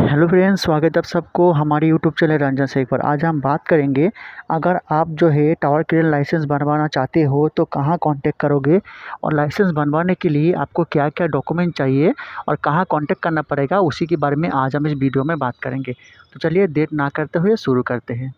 Hello friends, स्वागत है आप सबको हमारे यूट्यूब चैनल रंजन शेख पर। आज हम बात करेंगे, अगर आप जो है टावर क्रेन लाइसेंस बनवाना चाहते हो तो कहाँ कांटेक्ट करोगे और लाइसेंस बनवाने के लिए आपको क्या क्या डॉक्यूमेंट चाहिए और कहाँ कांटेक्ट करना पड़ेगा, उसी के बारे में आज हम इस वीडियो में बात करेंगे। तो चलिए देर ना करते हुए शुरू करते हैं।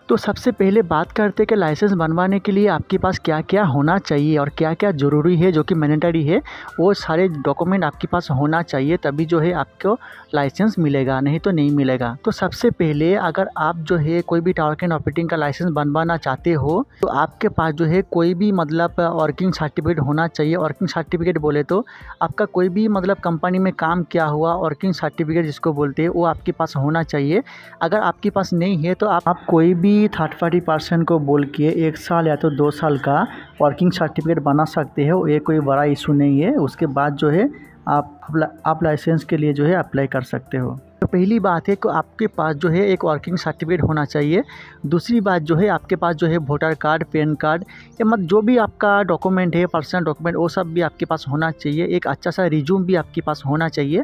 तो सबसे पहले बात करते हैं कि लाइसेंस बनवाने के लिए आपके पास क्या क्या होना चाहिए और क्या क्या ज़रूरी है, जो कि मैंडेटरी है। वो सारे डॉक्यूमेंट आपके पास होना चाहिए, तभी जो है आपको लाइसेंस मिलेगा, नहीं तो नहीं मिलेगा। तो सबसे पहले अगर आप जो है कोई भी टावर क्रेन ऑपरेटिंग का लाइसेंस बनवाना चाहते हो तो आपके पास जो है कोई भी मतलब वर्किंग सर्टिफिकेट होना चाहिए। वर्किंग सर्टिफिकेट बोले तो आपका कोई भी मतलब कंपनी में काम किया हुआ वर्किंग सर्टिफिकेट जिसको बोलते हैं, वो आपके पास होना चाहिए। अगर आपके पास नहीं है तो आप कोई भी थर्ड पार्टी पर्सन को बोल के 1 साल या तो 2 साल का वर्किंग सर्टिफिकेट बना सकते हो। ये कोई बड़ा इशू नहीं है। उसके बाद जो है आप लाइसेंस के लिए जो है अप्लाई कर सकते हो। तो पहली बात है कि आपके पास जो है एक वर्किंग सर्टिफिकेट होना चाहिए। दूसरी बात जो है आपके पास जो है वोटर कार्ड, पैन कार्ड या मतलब जो भी आपका डॉक्यूमेंट है, पर्सनल डॉक्यूमेंट, वो सब भी आपके पास होना चाहिए। एक अच्छा सा रिज्यूम भी आपके पास होना चाहिए।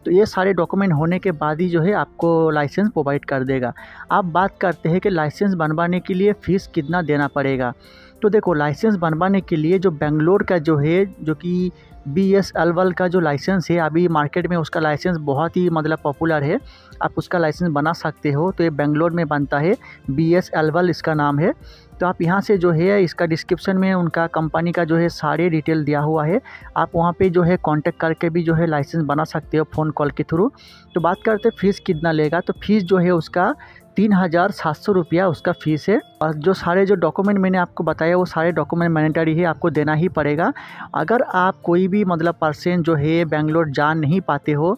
तो ये सारे डॉक्यूमेंट होने के बाद ही जो है आपको लाइसेंस प्रोवाइड कर देगा। आप बात करते हैं कि लाइसेंस बनवाने के लिए फ़ीस कितना देना पड़ेगा। तो देखो, लाइसेंस बनवाने के लिए जो बेंगलोर का जो है, जो कि BSNL का जो लाइसेंस है, अभी मार्केट में उसका लाइसेंस बहुत ही मतलब पॉपुलर है। आप उसका लाइसेंस बना सकते हो। तो ये बेंगलोर में बनता है, BSNL इसका नाम है। तो आप यहाँ से जो है, इसका डिस्क्रिप्शन में उनका कंपनी का जो है सारे डिटेल दिया हुआ है। आप वहाँ पे जो है कांटेक्ट करके भी जो है लाइसेंस बना सकते हो फ़ोन कॉल के थ्रू। तो बात करते हैं फ़ीस कितना लेगा। तो फ़ीस जो है उसका 3700 रुपया उसका फ़ीस है। और जो सारे जो डॉक्यूमेंट मैंने आपको बताया, वो सारे डॉक्यूमेंट मैंडेटरी है, आपको देना ही पड़ेगा। अगर आप कोई भी मतलब पर्सन जो है बेंगलोर जा नहीं पाते हो,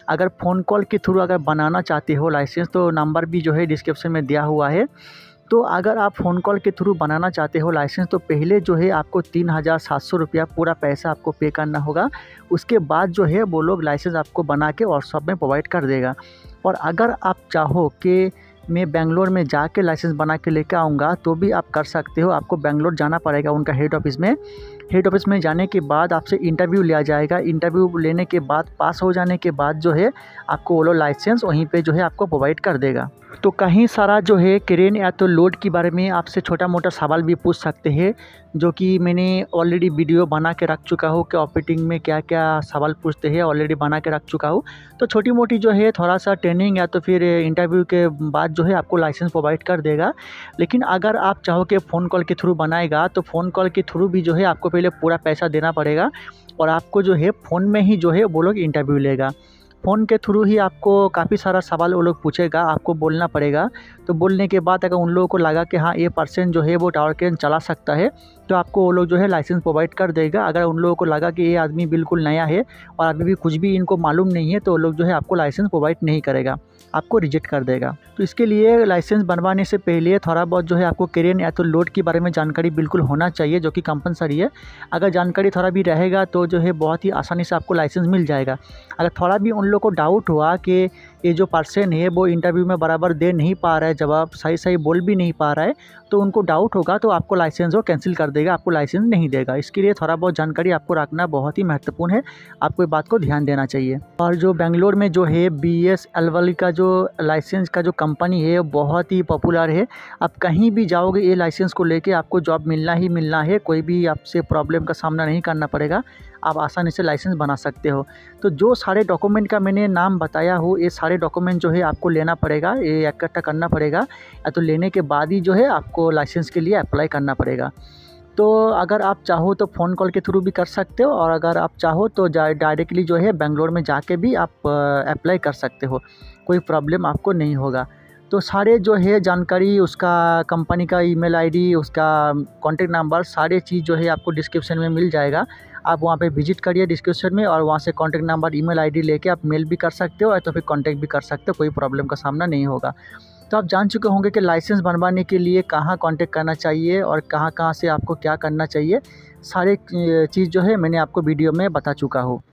अगर फ़ोन कॉल के थ्रू अगर बनाना चाहते हो लाइसेंस, तो नंबर भी जो है डिस्क्रिप्शन में दिया हुआ है। तो अगर आप फ़ोन कॉल के थ्रू बनाना चाहते हो लाइसेंस, तो पहले जो है आपको 3700 रुपया पूरा पैसा आपको पे करना होगा। उसके बाद जो है वो लोग लाइसेंस आपको बना के व्हाट्सएप में प्रोवाइड कर देगा। और अगर आप चाहो कि मैं बेंगलोर में जाके लाइसेंस बना के लेकर आऊँगा, तो भी आप कर सकते हो। आपको बेंगलोर जाना पड़ेगा उनका हेड ऑफ़िस में। हेड ऑफ़िस में जाने के बाद आपसे इंटरव्यू लिया जाएगा। इंटरव्यू लेने के बाद पास हो जाने के बाद जो है आपको वो लोग लाइसेंस वहीं पे जो है आपको प्रोवाइड कर देगा। तो कहीं सारा जो है क्रेन या तो लोड के बारे में आपसे छोटा मोटा सवाल भी पूछ सकते हैं, जो कि मैंने ऑलरेडी वीडियो बना के रख चुका हूँ कि ऑपरेटिंग में क्या क्या सवाल पूछते हैं, ऑलरेडी बना के रख चुका हूँ। तो छोटी मोटी जो है थोड़ा सा ट्रेनिंग या तो फिर इंटरव्यू के बाद जो है आपको लाइसेंस प्रोवाइड कर देगा। लेकिन अगर आप चाहो कि फ़ोन कॉल के थ्रू बनाएगा, तो फ़ोन कॉल के थ्रू भी जो है आपको पहले पूरा पैसा देना पड़ेगा और आपको जो है फ़ोन में ही जो है वो लोग इंटरव्यू लेगा। फ़ोन के थ्रू ही आपको काफ़ी सारा सवाल वो लोग पूछेगा, आपको बोलना पड़ेगा। तो बोलने के बाद अगर उन लोगों को लगा कि हाँ ये पर्सन जो है वो टावर क्रेन चला सकता है, तो आपको वो लोग जो है लाइसेंस प्रोवाइड कर देगा। अगर उन लोगों को लगा कि ये आदमी बिल्कुल नया है और अभी भी कुछ भी इनको मालूम नहीं है, तो वो लोग जो है आपको लाइसेंस प्रोवाइड नहीं करेगा, आपको रिजेक्ट कर देगा। तो इसके लिए लाइसेंस बनवाने से पहले थोड़ा बहुत जो है आपको क्रेन या तो लोड के बारे में जानकारी बिल्कुल होना चाहिए, जो कि कंपलसरी है। अगर जानकारी थोड़ा भी रहेगा तो जो है बहुत ही आसानी से आपको लाइसेंस मिल जाएगा। अगर थोड़ा भी उन लोग को डाउट हुआ कि ये जो पर्सन है वो इंटरव्यू में बराबर दे नहीं पा रहा है, जवाब सही सही बोल भी नहीं पा रहा है, तो उनको डाउट होगा तो आपको लाइसेंस वो कैंसिल कर देगा, आपको लाइसेंस नहीं देगा। इसके लिए थोड़ा बहुत जानकारी आपको रखना बहुत ही महत्वपूर्ण है, आपको इस बात को ध्यान देना चाहिए। और जो बेंगलोर में जो है BSNL का जो लाइसेंस का जो कंपनी है बहुत ही पॉपुलर है। आप कहीं भी जाओगे ये लाइसेंस को लेके आपको जॉब मिलना ही मिलना है। कोई भी आपसे प्रॉब्लम का सामना नहीं करना पड़ेगा, आप आसानी से लाइसेंस बना सकते हो। तो जो सारे डॉक्यूमेंट का मैंने नाम बताया हो, ये सारे डॉक्यूमेंट जो है आपको लेना पड़ेगा, ये इकट्ठा करना पड़ेगा। या तो लेने के बाद ही जो है आपको लाइसेंस के लिए अप्लाई करना पड़ेगा। तो अगर आप चाहो तो फ़ोन कॉल के थ्रू भी कर सकते हो, और अगर आप चाहो तो डायरेक्टली जो है बेंगलोर में जाके भी आप अप्लाई कर सकते हो, कोई प्रॉब्लम आपको नहीं होगा। तो सारे जो है जानकारी, उसका कंपनी का ईमेल आईडी, उसका कॉन्टैक्ट नंबर, सारे चीज़ जो है आपको डिस्क्रिप्शन में मिल जाएगा। आप वहाँ पे विजिट करिए डिस्क्रिप्शन में, और वहाँ से कॉन्टैक्ट नंबर, ईमेल आईडी लेके आप मेल भी कर सकते हो या तो फिर कॉन्टैक्ट भी कर सकते हो, कोई प्रॉब्लम का सामना नहीं होगा। तो आप जान चुके होंगे कि लाइसेंस बनवाने के लिए कहाँ कॉन्टैक्ट करना चाहिए और कहाँ कहाँ से आपको क्या करना चाहिए। सारे चीज़ जो है मैंने आपको वीडियो में बता चुका हूँ।